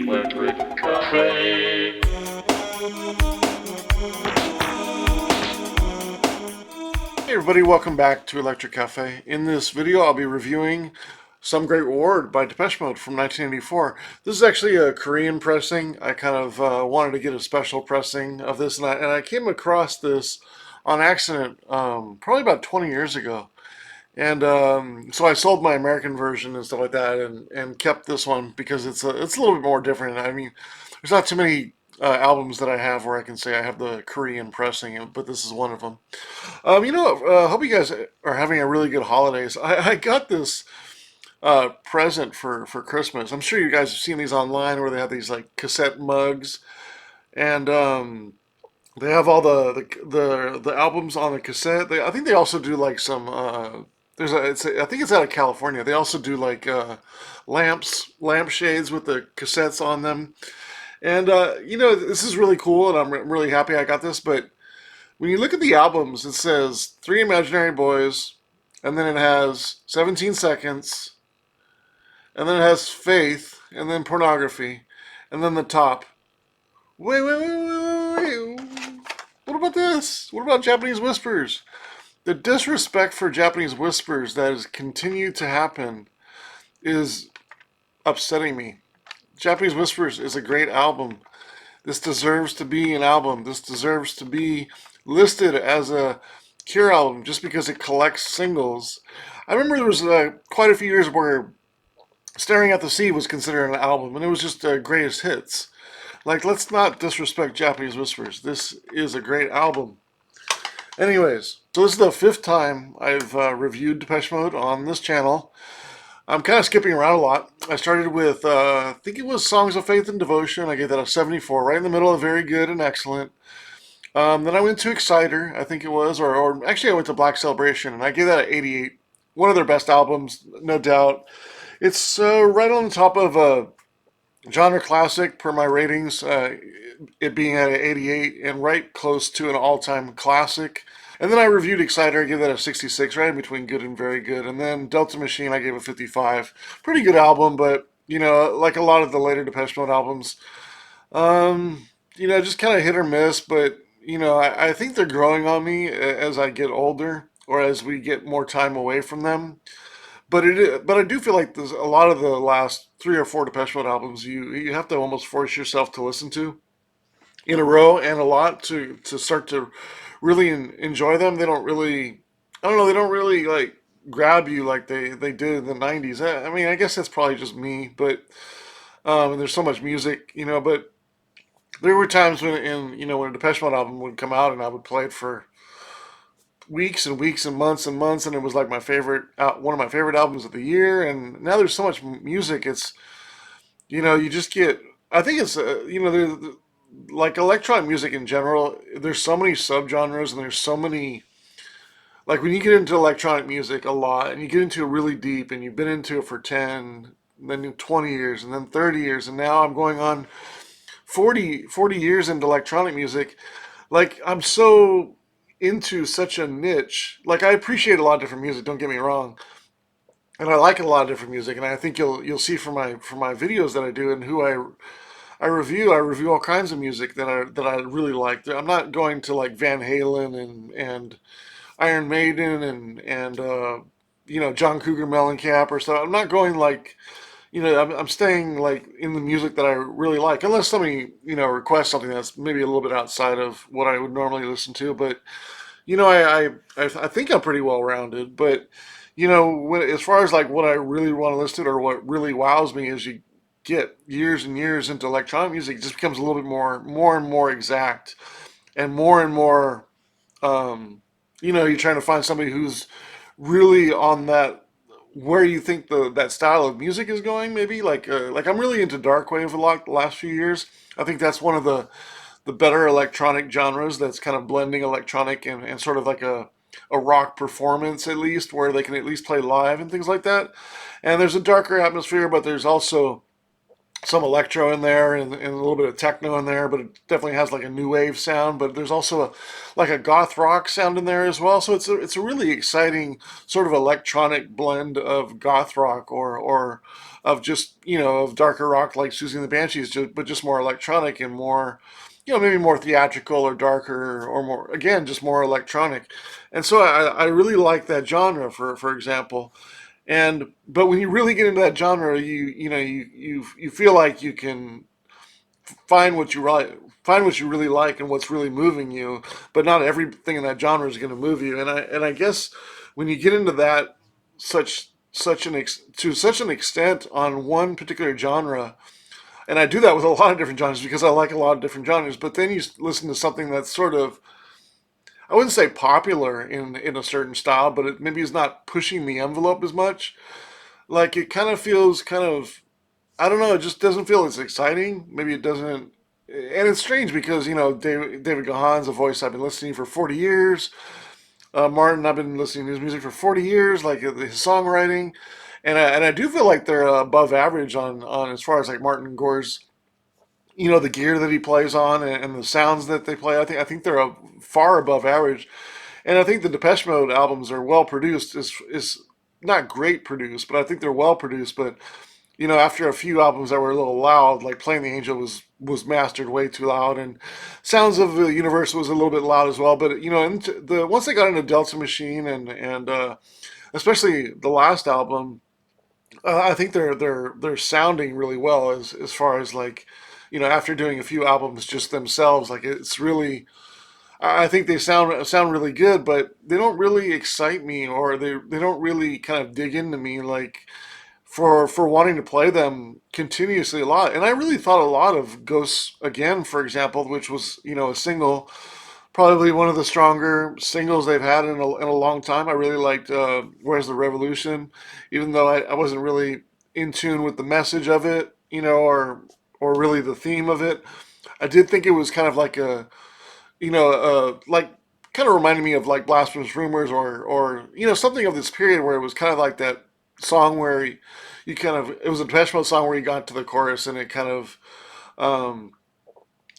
Electric Cafe. Hey everybody, welcome back to Electric Cafe. In this video, I'll be reviewing Some Great Reward by Depeche Mode from 1984. This is actually a Korean pressing. I kind of wanted to get a special pressing of this, and I came across this on accident probably about 20 years ago. And so I sold my American version and stuff like that, and kept this one because it's a little bit more different. I mean, there's not too many albums that I have where I can say I have the Korean pressing, but this is one of them. Hope you guys are having a really good holidays. I got this present for Christmas. I'm sure you guys have seen these online where they have these like cassette mugs, and they have all the albums on the cassette. I think they also do like some. I think it's out of California. They also do like lampshades with the cassettes on them. And this is really cool, and I'm really happy I got this. But when you look at the albums, it says Three Imaginary Boys, and then it has 17 Seconds, and then it has Faith, and then Pornography, and then the top. Wait. What about this? What about Japanese Whispers? The disrespect for Japanese Whispers that has continued to happen is upsetting me. Japanese Whispers is a great album. This deserves to be an album. This deserves to be listed as a Cure album just because it collects singles. I remember there was quite a few years where Staring at the Sea was considered an album, and it was just greatest hits. Like, let's not disrespect Japanese Whispers. This is a great album. Anyways, so this is the fifth time I've reviewed Depeche Mode on this channel. I'm kind of skipping around a lot. I started with, I think it was Songs of Faith and Devotion. I gave that a 74, right in the middle of very good and excellent. Then I went to Exciter, I think it was, or actually I went to Black Celebration, and I gave that an 88. One of their best albums, no doubt. It's right on the top of genre classic per my ratings, it being at an 88, and right close to an all-time classic. And then I reviewed Exciter, I gave that a 66, right in between good and very good. And then Delta Machine, I gave a 55. Pretty good album, but, like a lot of the later Depeche Mode albums, just kind of hit or miss. But, I think they're growing on me as I get older or as we get more time away from them. But I do feel like there's a lot of the last three or four Depeche Mode albums you have to almost force yourself to listen to in a row and a lot to start to really enjoy them. They don't really, I don't know, they don't really like grab you like they did in the 90s. I mean, I guess that's probably just me, but and there's so much music, but there were times when a Depeche Mode album would come out and I would play it for weeks and weeks and months, and it was like my favorite, one of my favorite albums of the year. And now there's so much music. It's you just get. I think it's like electronic music in general. There's so many subgenres, and there's so many. Like when you get into electronic music a lot, and you get into it really deep, and you've been into it for 10, then 20 years, and then 30 years, and now I'm going on 40 years into electronic music. Like I'm so into such a niche. Like I appreciate a lot of different music. Don't get me wrong, and I like a lot of different music. And I think you'll see from my videos that I do and who I review. I review all kinds of music that I really like. I'm not going to like Van Halen and Iron Maiden and John Cougar Mellencamp or stuff. I'm not going like I'm staying like in the music that I really like, unless somebody requests something that's maybe a little bit outside of what I would normally listen to. But I think I'm pretty well rounded. But as far as like what I really want to listen to or what really wows me is you get years and years into electronic music, it just becomes a little bit more and more exact, and more. You're trying to find somebody who's really on that where you think that style of music is going. Maybe like I'm really into darkwave a lot the last few years. I think that's one of the better electronic genres that's kind of blending electronic and sort of like a rock performance at least, where they can at least play live and things like that. And there's a darker atmosphere, but there's also some electro in there and a little bit of techno in there, but it definitely has like a new wave sound. But there's also like a goth rock sound in there as well. So it's a really exciting sort of electronic blend of goth rock or of just of darker rock like Susie and the Banshees, but just more electronic and more maybe more theatrical or darker or more again just more electronic. And so I really like that genre for example. And but when you really get into that genre, you feel like you can find what you find what you really like and what's really moving you, but not everything in that genre is going to move you. And I guess when you get into that to such an extent on one particular genre, and I do that with a lot of different genres because I like a lot of different genres. But then you listen to something that's sort of, I wouldn't say popular in a certain style, but it maybe is not pushing the envelope as much. Like it kind of feels kind of, I don't know, it just doesn't feel as exciting. Maybe it doesn't. And it's strange because, David Gahan's a voice I've been listening for 40 years. Martin, I've been listening to his music for 40 years, like his songwriting. And I do feel like they're above average on as far as like Martin Gore's, the gear that he plays on and the sounds that they play. I think they're far above average. And I think the Depeche Mode albums are well produced. Is not great produced, but I think they're well produced. But after a few albums that were a little loud, like Playing the Angel was mastered way too loud, and Sounds of the Universe was a little bit loud as well. But into once they got into Delta Machine and especially the last album, I think they're sounding really well as far as like after doing a few albums just themselves, like it's really. I think they sound really good, but they don't really excite me, or they don't really kind of dig into me like for wanting to play them continuously a lot. And I really thought a lot of Ghosts Again, for example, which was a single, probably one of the stronger singles they've had in a long time. I really liked Where's the Revolution, even though I wasn't really in tune with the message of it, or really the theme of it. I did think it was kind of like like kind of reminded me of like Blasphemous Rumors or something of this period where it was kind of like that song where you kind of it was a Depeche Mode song where you got to the chorus and um,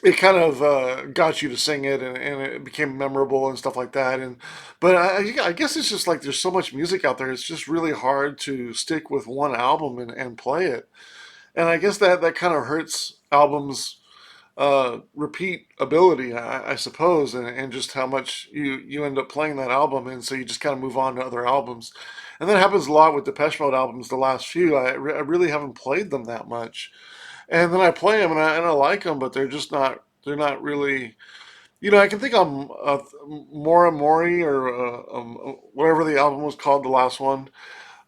got you to sing it and it became memorable and stuff like that. And but I guess it's just like there's so much music out there. It's just really hard to stick with one album and play it. And I guess that kind of hurts albums repeat ability, I suppose, and just how much you end up playing that album, and so you just kind of move on to other albums, and that happens a lot with Depeche Mode albums. The last few, I really haven't played them that much, and then I play them and I like them, but they're not really. I can think of Mora Mori or whatever the album was called, the last one.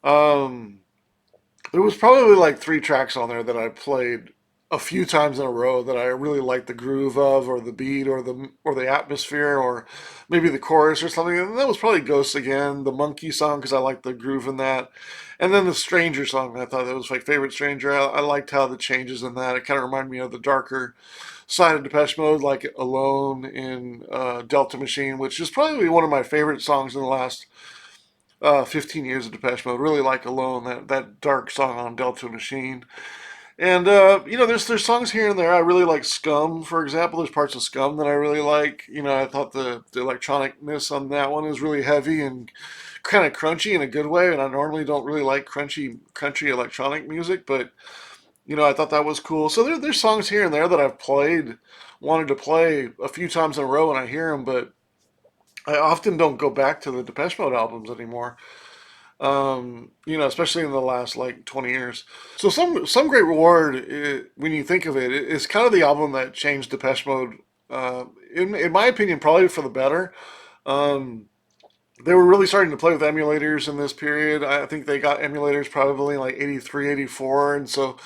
Um, there was probably like three tracks on there that I played a few times in a row that I really liked the groove of, or the beat, or the atmosphere, or maybe the chorus or something. And that was probably Ghosts Again, the Monkey song because I liked the groove in that, and then the Stranger song. I thought that was my favorite Stranger. I liked how the changes in that. It kind of reminded me of the darker side of Depeche Mode, like Alone in Delta Machine, which is probably one of my favorite songs in the last 15 years of Depeche Mode. Really like Alone, that dark song on Delta Machine. And there's songs here and there. I really like Scum, for example. There's parts of Scum that I really like. I thought the electronicness on that one is really heavy and kind of crunchy in a good way. And I normally don't really like crunchy electronic music, but I thought that was cool. So there's songs here and there that I've wanted to play a few times in a row, and I hear them, but I often don't go back to the Depeche Mode albums anymore. Especially in the last like 20 years. So some Great Reward, when you think of it, is kind of the album that changed Depeche Mode. In my opinion, probably for the better. Um, they were really starting to play with emulators in this period. I think they got emulators probably in like 83, 84, and so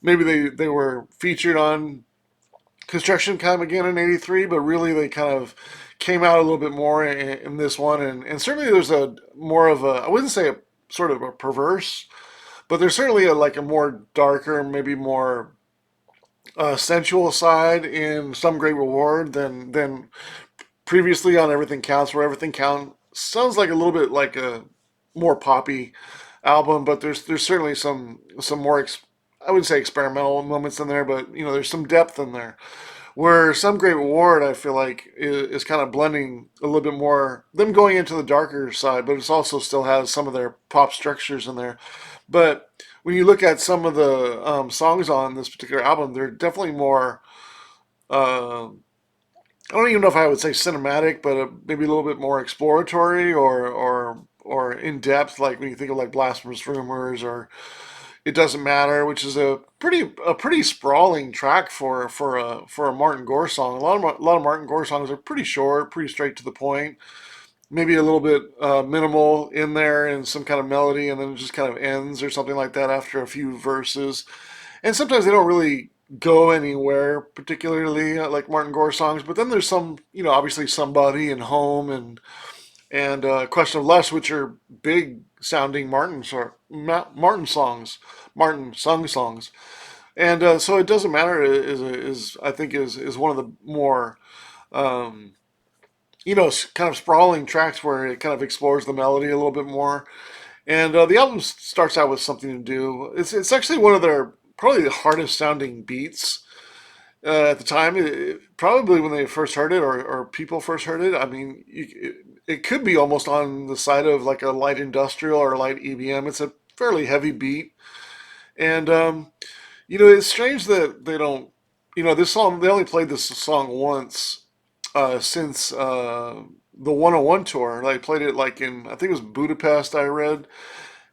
maybe they were featured on Construction Time again in '83, but really they kind of came out a little bit more in this one, and certainly there's a more of a, I wouldn't say a sort of a perverse, but there's certainly like a more darker, maybe more sensual side in Some Great Reward than previously on Everything Counts, where Everything Counts sounds like a little bit like a more poppy album, but there's certainly some more I wouldn't say experimental moments in there, but there's some depth in there. Where Some Great Reward, I feel like, is kind of blending a little bit more, them going into the darker side, but it also still has some of their pop structures in there. But when you look at some of the songs on this particular album, they're definitely more. Uh, I don't even know if I would say cinematic, but maybe a little bit more exploratory or in depth. Like when you think of like Blasphemous Rumors or It Doesn't Matter, which is a pretty sprawling track for a Martin Gore song. A lot of Martin Gore songs are pretty short, pretty straight to the point. Maybe a little bit minimal in there and some kind of melody, and then it just kind of ends or something like that after a few verses. And sometimes they don't really go anywhere, particularly like Martin Gore songs. But then there's some, obviously Somebody and Home and Question of Lust, which are big sounding Martin songs, Martin sung songs. And so It Doesn't Matter is I think is one of the more um, kind of sprawling tracks where it kind of explores the melody a little bit more. And the album starts out with Something to Do. It's actually one of their probably the hardest sounding beats at the time. Probably when they first heard it or people first heard it. I mean, it could be almost on the side of like a light industrial or light EBM. It's a fairly heavy beat, and it's strange that they don't. This song they only played this song once since the 101 tour. They played it like in I think it was Budapest. I read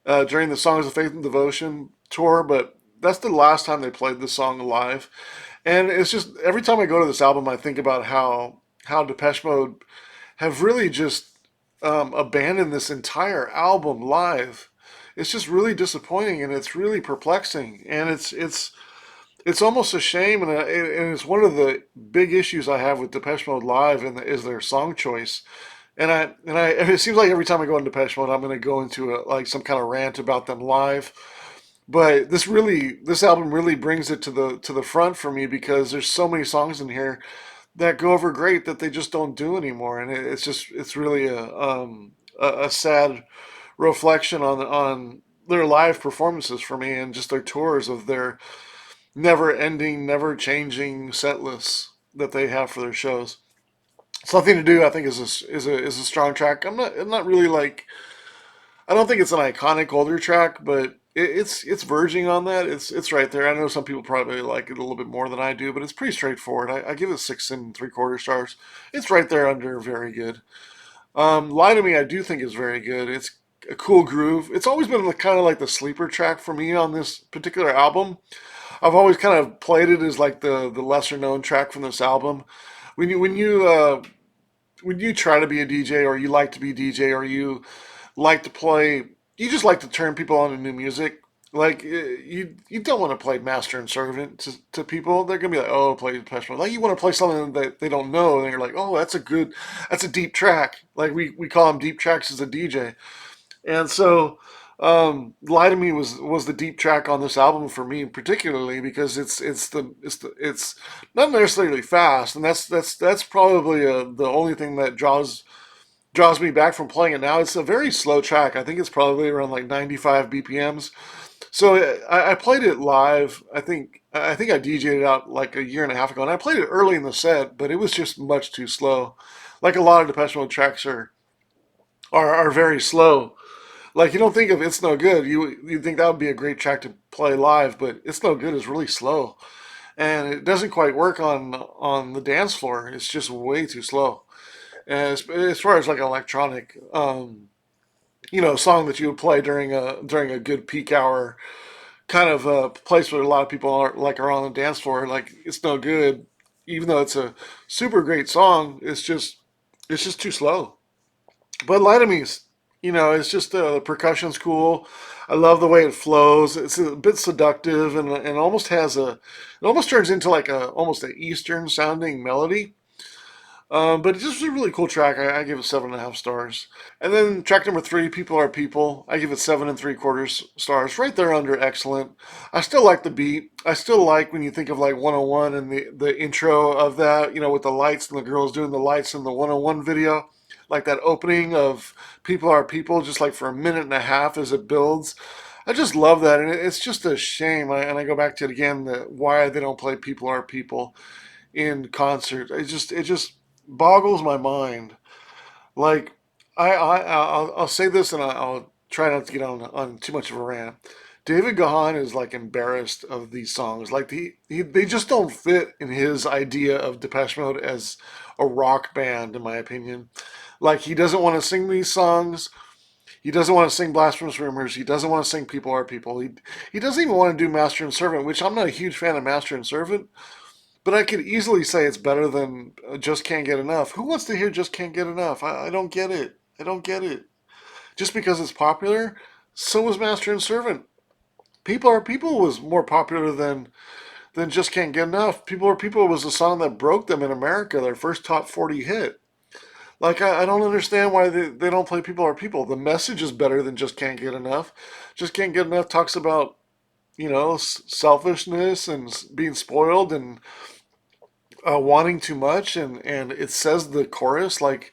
during the Songs of Faith and Devotion tour, but that's the last time they played this song live. And it's just every time I go to this album, I think about how Depeche Mode have really just abandoned this entire album live. It's just really disappointing and it's really perplexing, and it's almost a shame, and it's one of the big issues I have with Depeche Mode live, and is their song choice. And it seems like every time I go into Depeche Mode, I'm going to go into like some kind of rant about them live. But this album really brings it to the front for me because there's so many songs in here that go over great that they just don't do anymore, and it's really a sad reflection on their live performances for me and just their tours of their never ending, never changing set lists that they have for their shows. Something to Do, I think, is a strong track. I'm not really like I don't think it's an iconic older track, but it's verging on that. It's right there. I know some people probably like it a little bit more than I do, but it's pretty straightforward. I give it 6 and 3/4 stars. It's right there under very good. Lie to Me, I do think is very good. It's a cool groove. It's always been kind of like the sleeper track for me on this particular album. I've always kind of played it as like the lesser known track from this album. When you try to be a DJ or you like to be a DJ or you like to play, you just like to turn people on to new music. Like you don't want to play master and servant to people. They're gonna be like, oh, play Depeche Mode. Like you want to play something that they don't know, and you're like, oh, that's a deep track. Like we call them deep tracks as a DJ. And so, "Lie to Me" was the deep track on this album for me, particularly because it's not necessarily fast, and that's probably the only thing that draws me back from playing it now. It's a very slow track. I think it's probably around like 95 BPMs. So I played it live. I think I DJ'd it out like a year and a half ago, and I played it early in the set, but it was just much too slow. Like a lot of Depeche Mode tracks are very slow. Like you don't think of It's No Good. You think that would be a great track to play live, but It's No Good is really slow, and it doesn't quite work on the dance floor. It's just way too slow. And as far as like an electronic, song that you would play during a good peak hour kind of place where a lot of people are on the dance floor, like It's No Good. Even though it's a super great song, it's just too slow. But Lie to Me, it's just the percussion's cool. I love the way it flows. It's a bit seductive and it almost turns into like a almost an Eastern sounding melody. But it's just a really cool track. I give it 7.5 stars. And then track number three, People Are People. I give it 7 and 3/4 stars. Right there under excellent. I still like the beat. I still like when you think of like 101 and the intro of that, with the lights and the girls doing the lights in the 101 video. Like that opening of People Are People, just like for a minute and a half as it builds. I just love that. And it's just a shame. And I go back to it again, that why they don't play People Are People in concert. It just boggles my mind. Like I'll say this, and I'll try not to get on too much of a rant. David Gahan is like embarrassed of these songs. Like they just don't fit in his idea of Depeche Mode as a rock band, in my opinion. Like he doesn't want to sing these songs. He doesn't want to sing Blasphemous Rumors. He doesn't want to sing People Are People. He doesn't even want to do Master and Servant, which I'm not a huge fan of Master and Servant. But I could easily say it's better than Just Can't Get Enough. Who wants to hear Just Can't Get Enough? I don't get it. I don't get it. Just because it's popular, so was Master and Servant. People Are People was more popular than Just Can't Get Enough. People Are People was a song that broke them in America, their first top 40 hit. Like, I don't understand why they don't play People Are People. The message is better than Just Can't Get Enough. Just Can't Get Enough talks about, selfishness and being spoiled and wanting too much. And it says the chorus like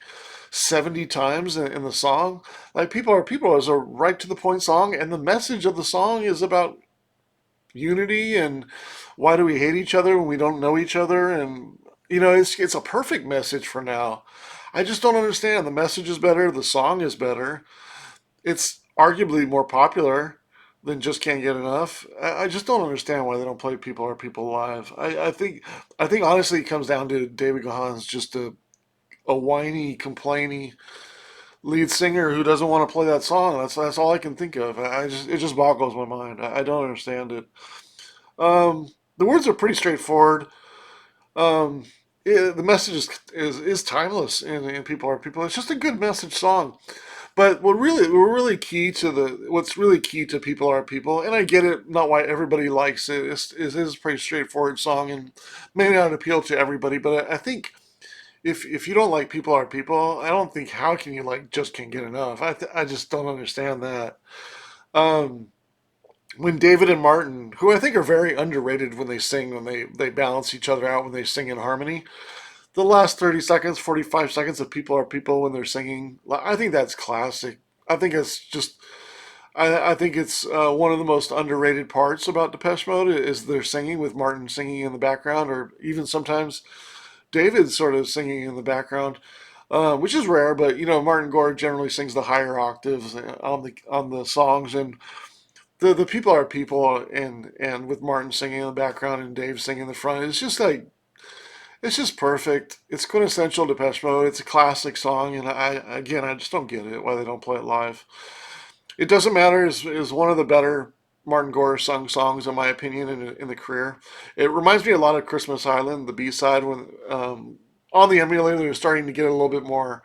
70 times in the song. Like, People Are People is a right to the point song. And the message of the song is about unity and why do we hate each other when we don't know each other. And it's a perfect message for now. I just don't understand. The message is better, the song is better, it's arguably more popular than Just Can't Get Enough. I just don't understand why they don't play People Are People live. I think honestly it comes down to David Gahan's just a whiny, complainy lead singer who doesn't want to play that song. That's all I can think of. It just boggles my mind. I don't understand it. The words are pretty straightforward. Um, the message is timeless in People Are People. It's just a good message song. But what's really key to People Are People, and I get it, not why everybody likes it. It is a pretty straightforward song and may not appeal to everybody. But I think if you don't like People Are People, I don't think how can you like Just Can't Get Enough. I just don't understand that. Um, when David and Martin, who I think are very underrated when they sing, when they balance each other out when they sing in harmony, the last 30 seconds, 45 seconds of People Are People when they're singing, I think that's classic. I think it's just, I think it's one of the most underrated parts about Depeche Mode is their singing with Martin singing in the background, or even sometimes David sort of singing in the background, which is rare. But Martin Gore generally sings the higher octaves on the songs, and the People Are People, and with Martin singing in the background and Dave singing in the front. It's just perfect. It's quintessential Depeche Mode. It's a classic song, and I just don't get it why they don't play it live. It Doesn't Matter is one of the better Martin Gore sung songs in my opinion in the career. It reminds me a lot of Christmas Island, the B side when on the emulator they're starting to get a little bit more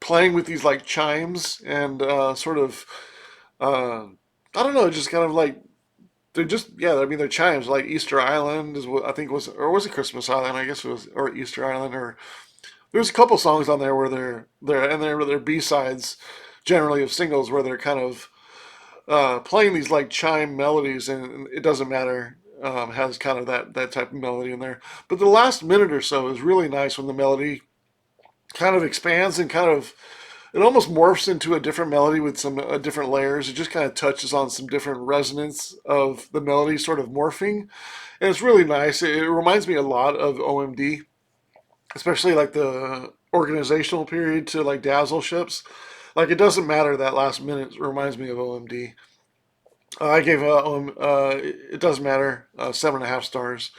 playing with these like chimes and sort of uh, I don't know, just kind of like they're just yeah. I mean, they're chimes like Easter Island is what I think was, or was it Christmas Island? I guess it was, or Easter Island, or there's a couple songs on there where they're B sides, generally of singles where they're kind of playing these like chime melodies, and it doesn't matter. Has kind of that type of melody in there, but the last minute or so is really nice when the melody kind of expands and kind of it almost morphs into a different melody with some different layers. It just kind of touches on some different resonance of the melody sort of morphing. And it's really nice. It reminds me a lot of OMD, especially like the organizational period to like Dazzle ships. Like it doesn't matter that last minute reminds me of OMD. I gave It Doesn't Matter 7.5 stars.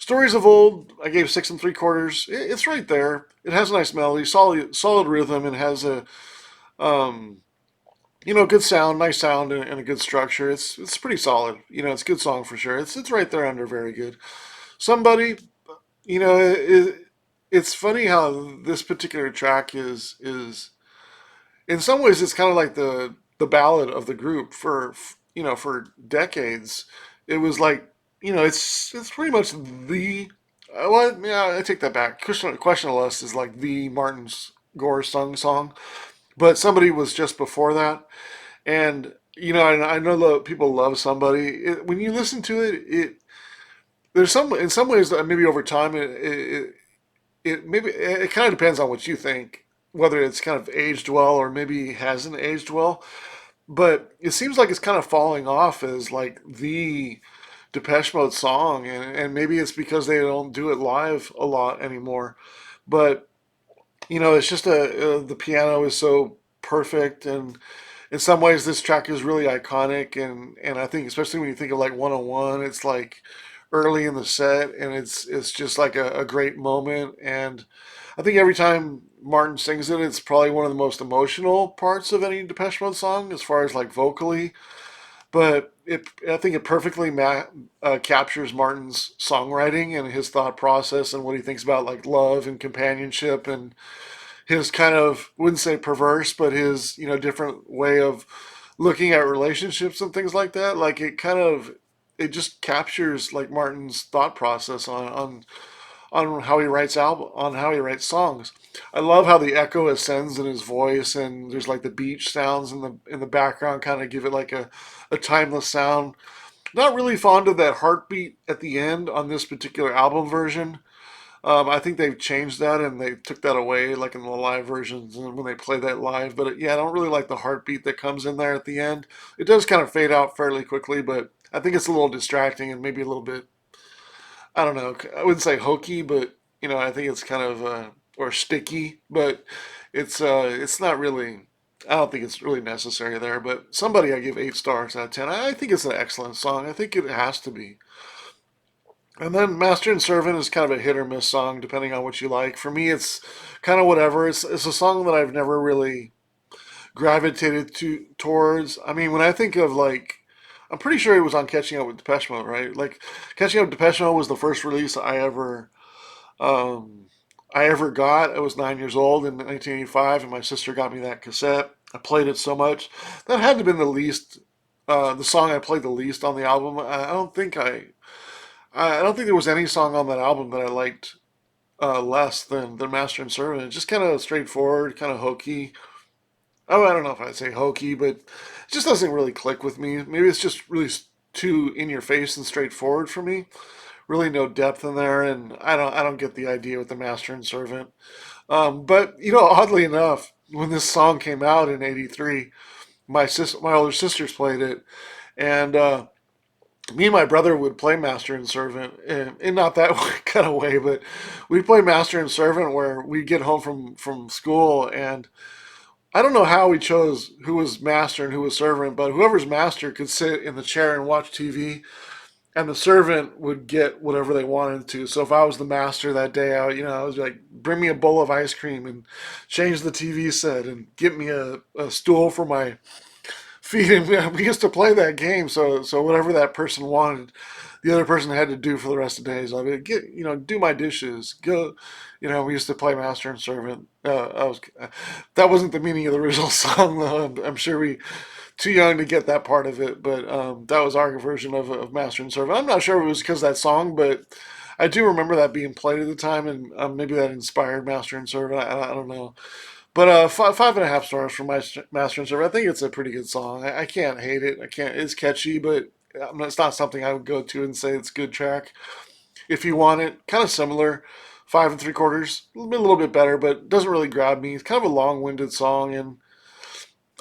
Stories of Old, I gave 6 3/4. It's right there. It has a nice melody, solid rhythm, and has a um, good sound, nice sound, and a good structure. It's pretty solid. It's a good song for sure. It's right there under very good. Somebody, it's funny how this particular track is in some ways it's kind of like the ballad of the group for decades. It was like it's pretty much the well yeah I take that back. Questionless is like the Martin's Gore song, but somebody was just before that. And I know people love somebody. When you listen to it, there's some in some ways that maybe over time it maybe it kind of depends on what you think, whether it's kind of aged well or maybe hasn't aged well. But it seems like it's kind of falling off as like the Depeche Mode song, and maybe it's because they don't do it live a lot anymore. But it's just the piano is so perfect, in some ways this track is really iconic, and I think especially when you think of like 101, it's like early in the set, and it's just like a great moment. And I think every time Martin sings it, it's probably one of the most emotional parts of any Depeche Mode song as far as like vocally. But I think it perfectly captures Martin's songwriting and his thought process and what he thinks about like love and companionship and his kind of, wouldn't say perverse, but his, different way of looking at relationships and things like that. Like it just captures like Martin's thought process on how he writes on how he writes songs. I love how the echo ascends in his voice, and there's like the beach sounds in the background, kind of give it like a timeless sound. Not really fond of that heartbeat at the end on this particular album version. I think they've changed that and they took that away, like in the live versions and when they play that live. But yeah, I don't really like the heartbeat that comes in there at the end. It does kind of fade out fairly quickly, but I think it's a little distracting and maybe a little bit, I don't know, I wouldn't say hokey, but I think it's kind of or sticky, but it's not really. I don't think it's really necessary there. But somebody I give 8 stars out of 10. I think it's an excellent song. I think it has to be. And then Master and Servant is kind of a hit or miss song, depending on what you like. For me, it's kind of whatever. It's a song that I've never really gravitated towards. I mean, when I think of like, I'm pretty sure it was on Catching Up with Depeche Mode, right? Like, Catching Up with Depeche Mode was the first release um, I ever got. I was 9 years old in 1985, and my sister got me that cassette. I played it so much that had to have been the song I played the least on the album. I don't think there was any song on that album that I liked less than Master and Servant. It's just kind of straightforward, kind of hokey. Oh, I don't know if I'd say hokey, but it just doesn't really click with me. Maybe it's just really too in your face and straightforward for me. Really no depth in there, and I don't get the idea with the Master and Servant. But oddly enough, when this song came out in '83, my older sisters played it, and me and my brother would play Master and Servant, in not that kind of way, but we'd play Master and Servant where we'd get home from school, and I don't know how we chose who was master and who was servant, but whoever's master could sit in the chair and watch TV, and the servant would get whatever they wanted to. So if I was the master that day, I was like, bring me a bowl of ice cream and change the TV set and get me a stool for my feet. And we used to play that game. So whatever that person wanted, the other person had to do for the rest of the day. So I mean, do my dishes, go. We used to play master and servant. That wasn't the meaning of the original song, though. I'm sure we too young to get that part of it, but that was our version of Master and Servant. I'm not sure if it was because of that song, but I do remember that being played at the time, and maybe that inspired Master and Servant. I don't know. But 5.5 stars for Master and Servant. I think it's a pretty good song. I can't hate it. I can't. It's catchy, but it's not something I would go to and say it's a good track. If you want it, kind of similar. 5.75, a little bit better, but doesn't really grab me. It's kind of a long-winded song, and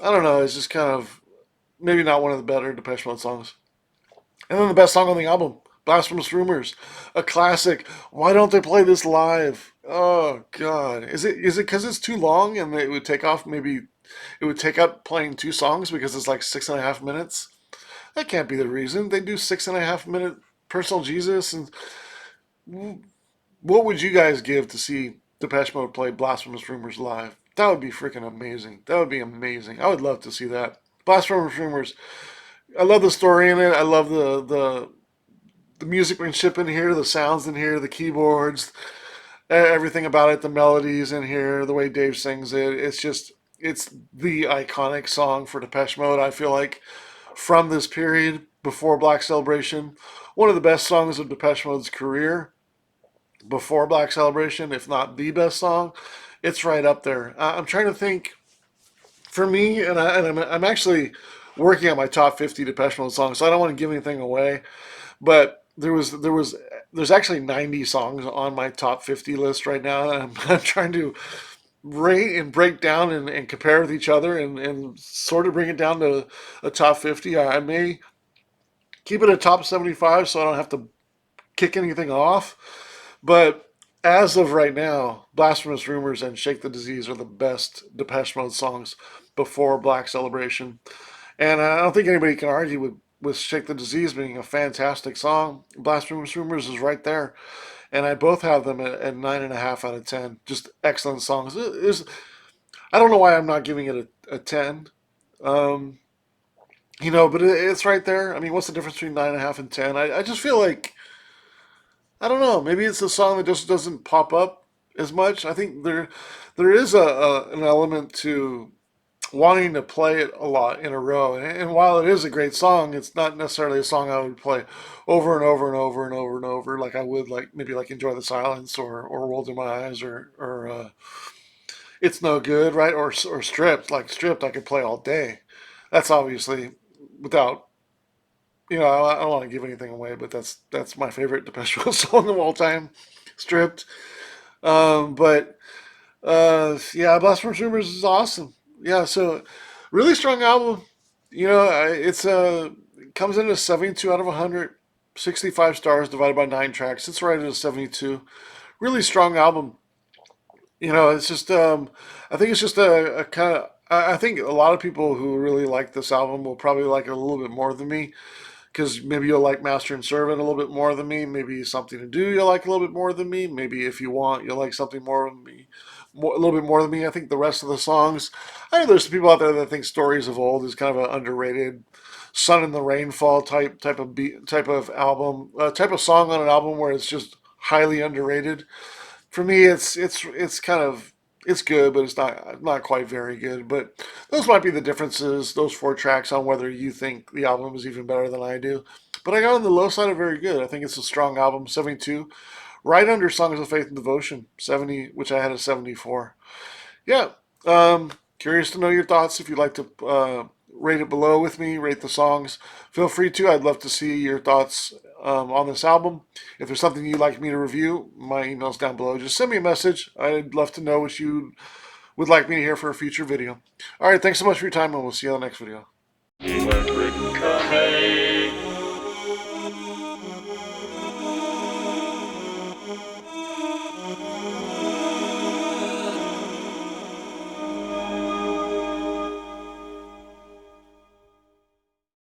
I don't know. It's just kind of maybe not one of the better Depeche Mode songs. And then the best song on the album, Blasphemous Rumors, a classic. Why don't they play this live? Oh God, is it because it's too long and it would take off? Maybe it would take up playing 2 songs because it's like 6.5 minutes. That can't be the reason. They do 6.5 minute Personal Jesus, and what would you guys give to see Depeche Mode play Blasphemous Rumors live? That would be freaking amazing. That would be amazing. I would love to see that. Blasphemous Rumors. I love the story in it. I love the musicmanship in here, the sounds in here, the keyboards, everything about it, the melodies in here, the way Dave sings it. It's the iconic song for Depeche Mode. I feel like from this period before Black Celebration, one of the best songs of Depeche Mode's career before Black Celebration, if not the best song. It's right up there. I'm trying to think for me, and I'm actually working on my top 50 Depeche Mode songs, so I don't want to give anything away. But there's actually 90 songs on my top 50 list right now, and I'm trying to rate and break down and compare with each other and sort of bring it down to a top 50. I may keep it a top 75 so I don't have to kick anything off. But as of right now, Blasphemous Rumors and Shake the Disease are the best Depeche Mode songs before Black Celebration. And I don't think anybody can argue with Shake the Disease being a fantastic song. Blasphemous Rumors is right there. And I both have them at 9.5 out of 10. Just excellent songs. I don't know why I'm not giving it a 10. Um, but it's right there. I mean, what's the difference between 9.5 and 10? I just feel like, I don't know, maybe it's a song that just doesn't pop up as much. I think there is an element to wanting to play it a lot in a row. And while it is a great song, it's not necessarily a song I would play over and over and over and over and over, like I would like maybe like Enjoy the Silence or World in My Eyes or It's No Good, right? Or Stripped. Like Stripped, I could play all day. That's obviously without. I don't want to give anything away, but that's my favorite Depeche Mode song of all time, Stripped. But yeah, Blasphemous Rumors is awesome. Yeah, so really strong album. It's comes in at 72 out of 100, 65 stars divided by 9 tracks. It's right at a 72. Really strong album. It's just I think it's just a kind of I think a lot of people who really like this album will probably like it a little bit more than me because maybe you'll like Master and Servant a little bit more than me. Maybe Something to Do you'll like a little bit more than me. Maybe If You Want you'll like something more than me, a little bit more than me. I think the rest of the songs. I know there's some people out there that think Stories of Old is kind of an underrated Sun in the Rainfall type of album, type of song on an album where it's just highly underrated. For me, it's kind of it's good, but it's not quite very good. But those might be the differences. Those 4 tracks on whether you think the album is even better than I do. But I got on the low side of very good. I think it's a strong album. 72, right under Songs of Faith and Devotion. 70, which I had a 74. Yeah. Curious to know your thoughts. If you'd like to rate it below with me, rate the songs, feel free to. I'd love to see your thoughts on this album. If there's something you'd like me to review, my email's down below. Just send me a message. I'd love to know what you would like me to hear for a future video. All right, thanks so much for your time, and we'll see you on the next video.